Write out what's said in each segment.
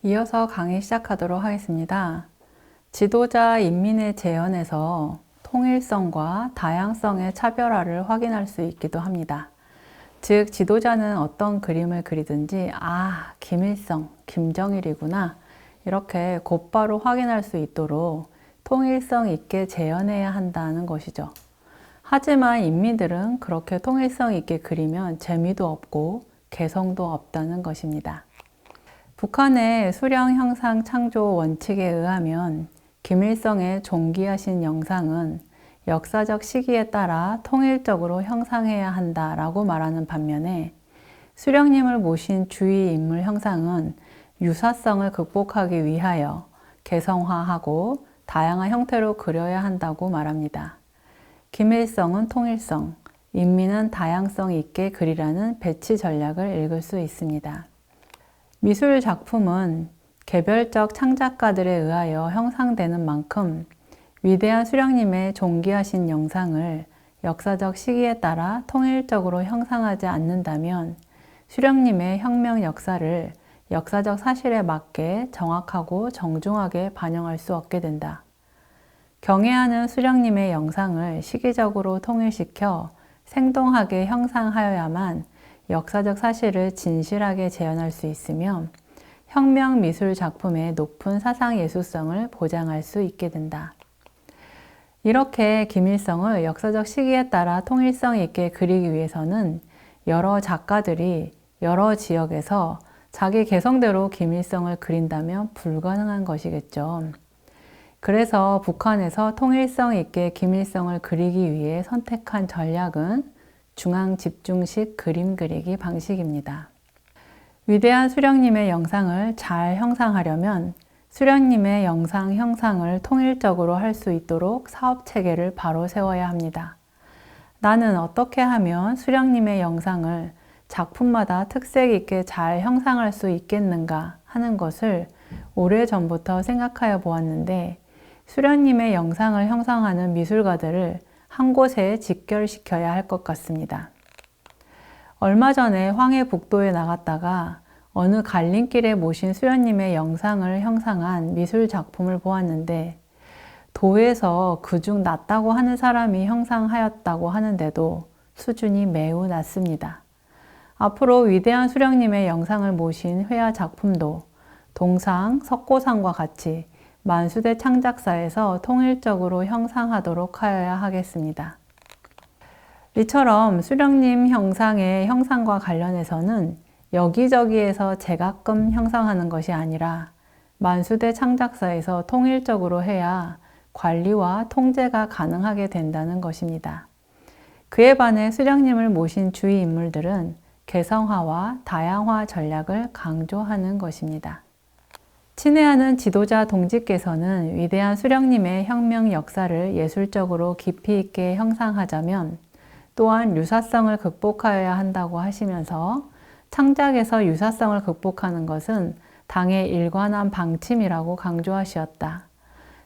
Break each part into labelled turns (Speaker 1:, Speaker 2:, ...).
Speaker 1: 이어서 강의 시작하도록 하겠습니다. 지도자 인민의 재현에서 통일성과 다양성의 차별화를 확인할 수 있기도 합니다. 즉, 지도자는 어떤 그림을 그리든지 김일성, 김정일이구나 이렇게 곧바로 확인할 수 있도록 통일성 있게 재현해야 한다는 것이죠. 하지만 인민들은 그렇게 통일성 있게 그리면 재미도 없고 개성도 없다는 것입니다. 북한의 수령 형상 창조 원칙에 의하면 김일성의 존귀하신 영상은 역사적 시기에 따라 통일적으로 형상해야 한다라고 말하는 반면에 수령님을 모신 주의 인물 형상은 유사성을 극복하기 위하여 개성화하고 다양한 형태로 그려야 한다고 말합니다. 김일성은 통일성, 인민은 다양성 있게 그리라는 배치 전략을 읽을 수 있습니다. 미술 작품은 개별적 창작가들에 의하여 형상되는 만큼 위대한 수령님의 존귀하신 영상을 역사적 시기에 따라 통일적으로 형상하지 않는다면 수령님의 혁명 역사를 역사적 사실에 맞게 정확하고 정중하게 반영할 수 없게 된다. 경애하는 수령님의 영상을 시기적으로 통일시켜 생동하게 형상하여야만 역사적 사실을 진실하게 재현할 수 있으며 혁명 미술 작품의 높은 사상 예술성을 보장할 수 있게 된다. 이렇게 김일성을 역사적 시기에 따라 통일성 있게 그리기 위해서는 여러 작가들이 여러 지역에서 자기 개성대로 김일성을 그린다면 불가능한 것이겠죠. 그래서 북한에서 통일성 있게 김일성을 그리기 위해 선택한 전략은 중앙 집중식 그림 그리기 방식입니다. 위대한 수령님의 영상을 잘 형상하려면 수령님의 영상 형상을 통일적으로 할 수 있도록 사업 체계를 바로 세워야 합니다. 나는 어떻게 하면 수령님의 영상을 작품마다 특색 있게 잘 형상할 수 있겠는가 하는 것을 오래전부터 생각하여 보았는데 수령님의 영상을 형상하는 미술가들을 한 곳에 직결시켜야 할 것 같습니다. 얼마 전에 황해북도에 나갔다가 어느 갈림길에 모신 수령님의 영상을 형상한 미술 작품을 보았는데 도에서 그중 낫다고 하는 사람이 형상하였다고 하는데도 수준이 매우 낮습니다. 앞으로 위대한 수령님의 영상을 모신 회화 작품도 동상, 석고상과 같이 만수대 창작사에서 통일적으로 형상하도록 하여야 하겠습니다. 이처럼 수령님 형상의 형상과 관련해서는 여기저기에서 제가끔 형상하는 것이 아니라 만수대 창작사에서 통일적으로 해야 관리와 통제가 가능하게 된다는 것입니다. 그에 반해 수령님을 모신 주의 인물들은 개성화와 다양화 전략을 강조하는 것입니다. 친애하는 지도자 동지께서는 위대한 수령님의 혁명 역사를 예술적으로 깊이 있게 형상하자면 또한 유사성을 극복하여야 한다고 하시면서 창작에서 유사성을 극복하는 것은 당의 일관한 방침이라고 강조하시었다.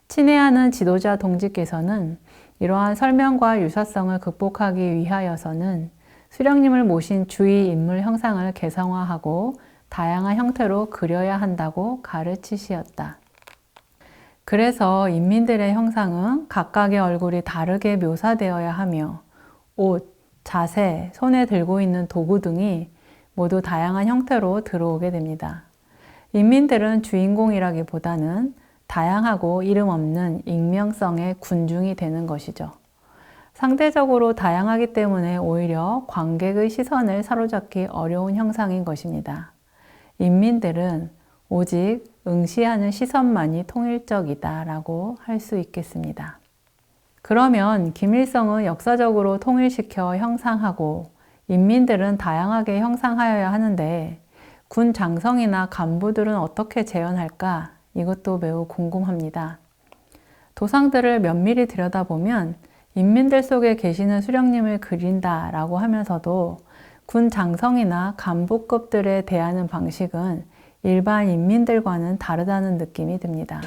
Speaker 1: 친애하는 지도자 동지께서는 이러한 설명과 유사성을 극복하기 위하여서는 수령님을 모신 주의 인물 형상을 개성화하고 다양한 형태로 그려야 한다고 가르치시었다. 그래서 인민들의 형상은 각각의 얼굴이 다르게 묘사되어야 하며 옷, 자세, 손에 들고 있는 도구 등이 모두 다양한 형태로 들어오게 됩니다. 인민들은 주인공이라기보다는 다양하고 이름 없는 익명성의 군중이 되는 것이죠. 상대적으로 다양하기 때문에 오히려 관객의 시선을 사로잡기 어려운 형상인 것입니다. 인민들은 오직 응시하는 시선만이 통일적이다 라고 할 수 있겠습니다. 그러면 김일성은 역사적으로 통일시켜 형상하고 인민들은 다양하게 형상하여야 하는데 군 장성이나 간부들은 어떻게 재현할까? 이것도 매우 궁금합니다. 도상들을 면밀히 들여다보면 인민들 속에 계시는 수령님을 그린다 라고 하면서도 군 장성이나 간부급들에 대하는 방식은 일반 인민들과는 다르다는 느낌이 듭니다.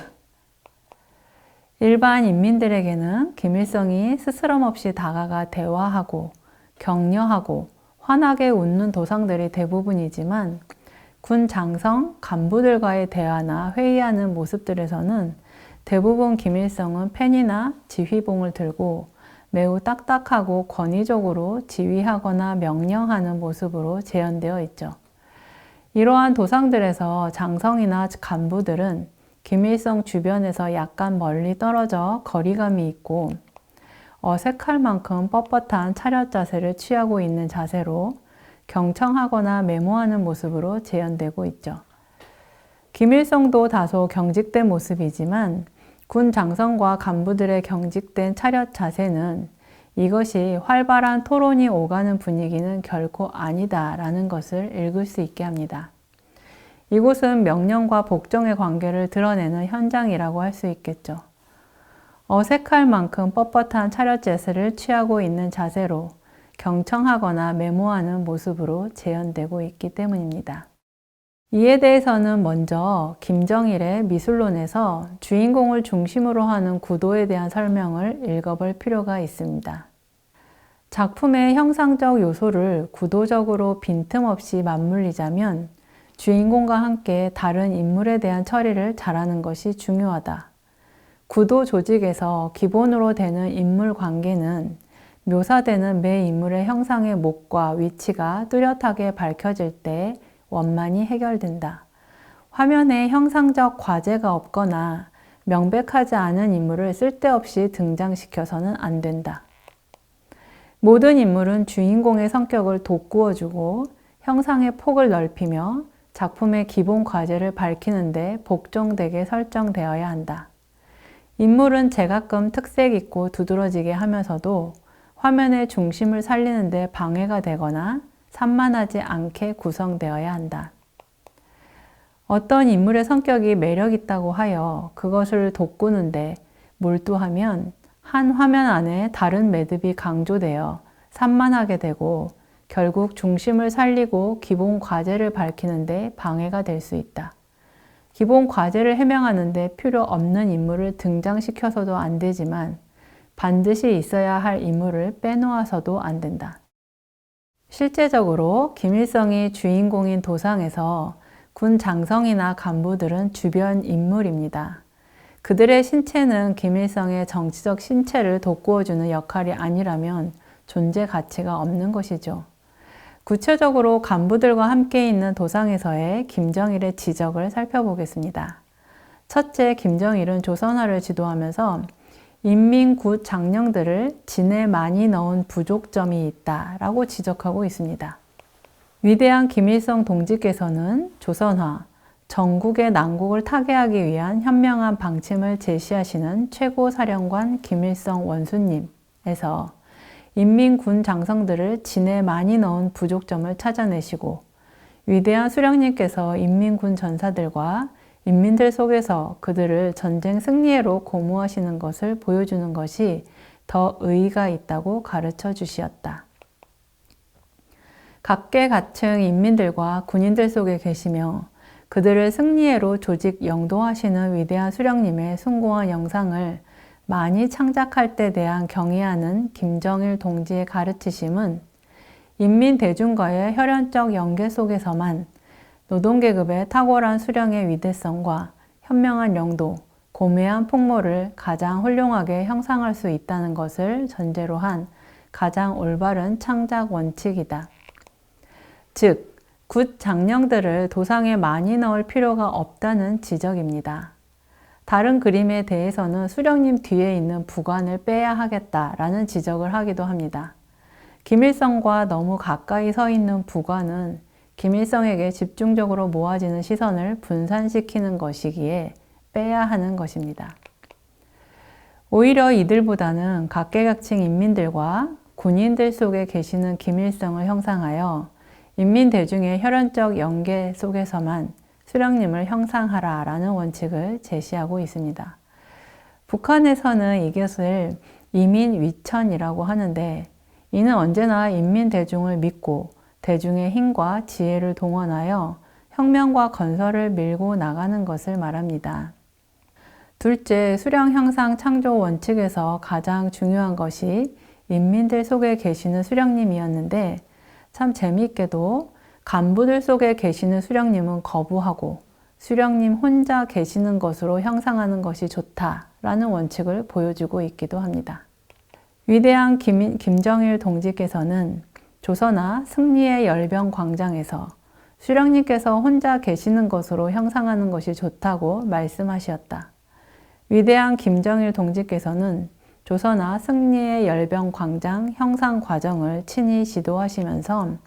Speaker 1: 일반 인민들에게는 김일성이 스스럼 없이 다가가 대화하고 격려하고 환하게 웃는 도상들이 대부분이지만 군 장성 간부들과의 대화나 회의하는 모습들에서는 대부분 김일성은 펜이나 지휘봉을 들고 매우 딱딱하고 권위적으로 지휘하거나 명령하는 모습으로 재현되어 있죠. 이러한 도상들에서 장성이나 간부들은 김일성 주변에서 약간 멀리 떨어져 거리감이 있고 어색할 만큼 뻣뻣한 차렷 자세를 취하고 있는 자세로 경청하거나 메모하는 모습으로 재현되고 있죠. 김일성도 다소 경직된 모습이지만 군 장성과 간부들의 경직된 차렷 자세는 이것이 활발한 토론이 오가는 분위기는 결코 아니다라는 것을 읽을 수 있게 합니다. 이곳은 명령과 복종의 관계를 드러내는 현장이라고 할 수 있겠죠. 어색할 만큼 뻣뻣한 차렷 자세를 취하고 있는 자세로 경청하거나 메모하는 모습으로 재현되고 있기 때문입니다. 이에 대해서는 먼저 김정일의 미술론에서 주인공을 중심으로 하는 구도에 대한 설명을 읽어볼 필요가 있습니다. 작품의 형상적 요소를 구도적으로 빈틈없이 맞물리자면 주인공과 함께 다른 인물에 대한 처리를 잘하는 것이 중요하다. 구도 조직에서 기본으로 되는 인물 관계는 묘사되는 매 인물의 형상의 목과 위치가 뚜렷하게 밝혀질 때 원만히 해결된다. 화면에 형상적 과제가 없거나 명백하지 않은 인물을 쓸데없이 등장시켜서는 안 된다. 모든 인물은 주인공의 성격을 돋구어주고 형상의 폭을 넓히며 작품의 기본 과제를 밝히는데 복종되게 설정되어야 한다. 인물은 제가끔 특색 있고 두드러지게 하면서도 화면의 중심을 살리는 데 방해가 되거나 산만하지 않게 구성되어야 한다. 어떤 인물의 성격이 매력 있다고 하여 그것을 돋구는데 몰두하면 한 화면 안에 다른 매듭이 강조되어 산만하게 되고 결국 중심을 살리고 기본 과제를 밝히는 데 방해가 될 수 있다. 기본 과제를 해명하는 데 필요 없는 인물을 등장시켜서도 안 되지만 반드시 있어야 할 인물을 빼놓아서도 안 된다. 실제적으로 김일성이 주인공인 도상에서 군 장성이나 간부들은 주변 인물입니다. 그들의 신체는 김일성의 정치적 신체를 돋구어주는 역할이 아니라면 존재 가치가 없는 것이죠. 구체적으로 간부들과 함께 있는 도상에서의 김정일의 지적을 살펴보겠습니다. 첫째, 김정일은 조선화를 지도하면서 인민군 장령들을 진에 많이 넣은 부족점이 있다라고 지적하고 있습니다. 위대한 김일성 동지께서는 조선화, 전국의 난국을 타개하기 위한 현명한 방침을 제시하시는 최고사령관 김일성 원수님에서 인민군 장성들을 진에 많이 넣은 부족점을 찾아내시고 위대한 수령님께서 인민군 전사들과 인민들 속에서 그들을 전쟁 승리해로 고무하시는 것을 보여주는 것이 더 의의가 있다고 가르쳐 주시었다. 각계각층 인민들과 군인들 속에 계시며 그들을 승리해로 조직 영도하시는 위대한 수령님의 숭고한 영상을 많이 창작할 때 대한 경의하는 김정일 동지의 가르치심은 인민 대중과의 혈연적 연계 속에서만 노동계급의 탁월한 수령의 위대성과 현명한 영도, 고매한 풍모를 가장 훌륭하게 형상할 수 있다는 것을 전제로 한 가장 올바른 창작 원칙이다. 즉, 굿 장령들을 도상에 많이 넣을 필요가 없다는 지적입니다. 다른 그림에 대해서는 수령님 뒤에 있는 부관을 빼야 하겠다라는 지적을 하기도 합니다. 김일성과 너무 가까이 서 있는 부관은 김일성에게 집중적으로 모아지는 시선을 분산시키는 것이기에 빼야 하는 것입니다. 오히려 이들보다는 각계각층 인민들과 군인들 속에 계시는 김일성을 형상하여 인민 대중의 혈연적 연계 속에서만 수령님을 형상하라 라는 원칙을 제시하고 있습니다. 북한에서는 이것을 이민위천이라고 하는데 이는 언제나 인민 대중을 믿고 대중의 힘과 지혜를 동원하여 혁명과 건설을 밀고 나가는 것을 말합니다. 둘째, 수령 형상 창조 원칙에서 가장 중요한 것이 인민들 속에 계시는 수령님이었는데 참 재미있게도 간부들 속에 계시는 수령님은 거부하고 수령님 혼자 계시는 것으로 형상하는 것이 좋다라는 원칙을 보여주고 있기도 합니다. 위대한 김정일 동지께서는 조선아 승리의 열병 광장에서 수령님께서 혼자 계시는 것으로 형상하는 것이 좋다고 말씀하셨다. 위대한 김정일 동지께서는 조선아 승리의 열병 광장 형상 과정을 친히 지도하시면서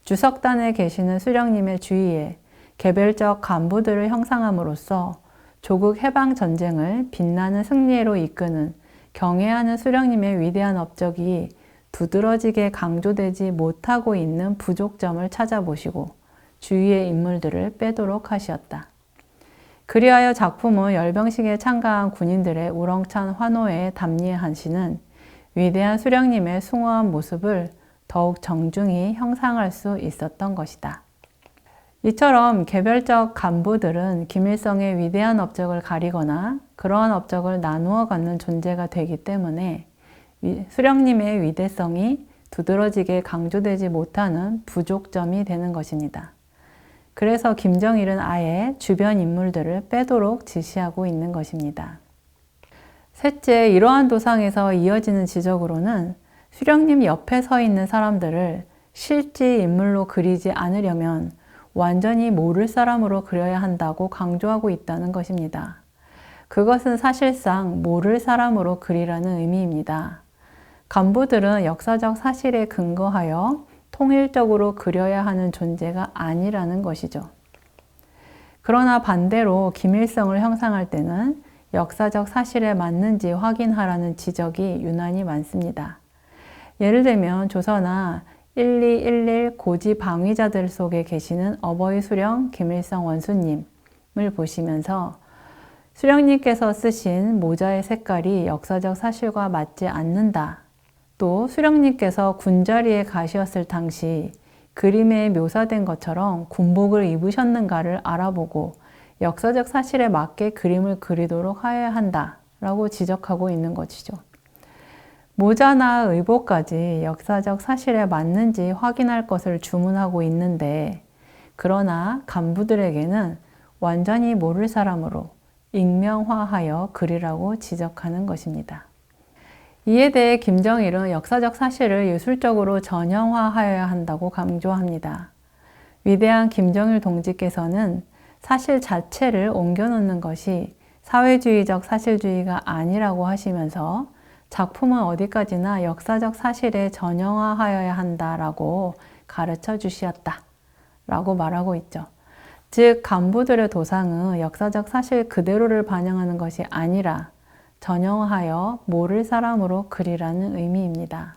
Speaker 1: 주석단에 계시는 수령님의 주위에 개별적 간부들을 형상함으로써 조국 해방 전쟁을 빛나는 승리로 이끄는 경애하는 수령님의 위대한 업적이 두드러지게 강조되지 못하고 있는 부족점을 찾아보시고 주위의 인물들을 빼도록 하시었다. 그리하여 작품은 열병식에 참가한 군인들의 우렁찬 환호에 담례하시는 위대한 수령님의 숭고한 모습을 더욱 정중히 형상할 수 있었던 것이다. 이처럼 개별적 간부들은 김일성의 위대한 업적을 가리거나 그러한 업적을 나누어 갖는 존재가 되기 때문에 수령님의 위대성이 두드러지게 강조되지 못하는 부족점이 되는 것입니다. 그래서 김정일은 아예 주변 인물들을 빼도록 지시하고 있는 것입니다. 셋째, 이러한 도상에서 이어지는 지적으로는 수령님 옆에 서 있는 사람들을 실제 인물로 그리지 않으려면 완전히 모를 사람으로 그려야 한다고 강조하고 있다는 것입니다. 그것은 사실상 모를 사람으로 그리라는 의미입니다. 간부들은 역사적 사실에 근거하여 통일적으로 그려야 하는 존재가 아니라는 것이죠. 그러나 반대로 김일성을 형상할 때는 역사적 사실에 맞는지 확인하라는 지적이 유난히 많습니다. 예를 들면 조선아 1211 고지 방위자들 속에 계시는 어버이 수령 김일성 원수님을 보시면서 수령님께서 쓰신 모자의 색깔이 역사적 사실과 맞지 않는다. 또 수령님께서 군자리에 가셨을 당시 그림에 묘사된 것처럼 군복을 입으셨는가를 알아보고 역사적 사실에 맞게 그림을 그리도록 하여야 한다라고 지적하고 있는 것이죠. 모자나 의복까지 역사적 사실에 맞는지 확인할 것을 주문하고 있는데 그러나 간부들에게는 완전히 모를 사람으로 익명화하여 그리라고 지적하는 것입니다. 이에 대해 김정일은 역사적 사실을 예술적으로 전형화하여야 한다고 강조합니다. 위대한 김정일 동지께서는 사실 자체를 옮겨놓는 것이 사회주의적 사실주의가 아니라고 하시면서 작품은 어디까지나 역사적 사실에 전형화하여야 한다라고 가르쳐 주시었다 라고 말하고 있죠. 즉 간부들의 도상은 역사적 사실 그대로를 반영하는 것이 아니라 전형하여 모를 사람으로 그리라는 의미입니다.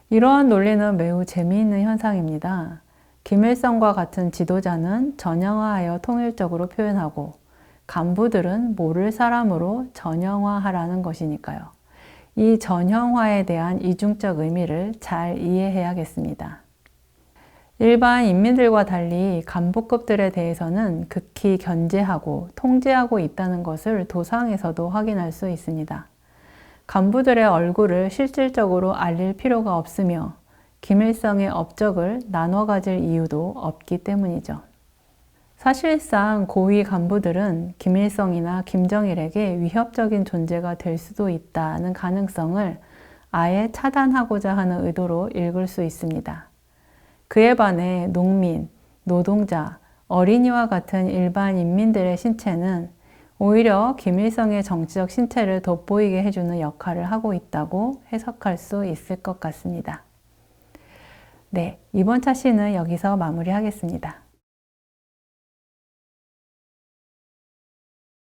Speaker 1: 이러한 논리는 매우 재미있는 현상입니다. 김일성과 같은 지도자는 전형화하여 통일적으로 표현하고 간부들은 모를 사람으로 전형화하라는 것이니까요. 이 전형화에 대한 이중적 의미를 잘 이해해야겠습니다. 일반 인민들과 달리 간부급들에 대해서는 극히 견제하고 통제하고 있다는 것을 도상에서도 확인할 수 있습니다. 간부들의 얼굴을 실질적으로 알릴 필요가 없으며 김일성의 업적을 나눠 가질 이유도 없기 때문이죠. 사실상 고위 간부들은 김일성이나 김정일에게 위협적인 존재가 될 수도 있다는 가능성을 아예 차단하고자 하는 의도로 읽을 수 있습니다. 그에 반해 농민, 노동자, 어린이와 같은 일반 인민들의 신체는 오히려 김일성의 정치적 신체를 돋보이게 해주는 역할을 하고 있다고 해석할 수 있을 것 같습니다. 네, 이번 차시는 여기서 마무리하겠습니다.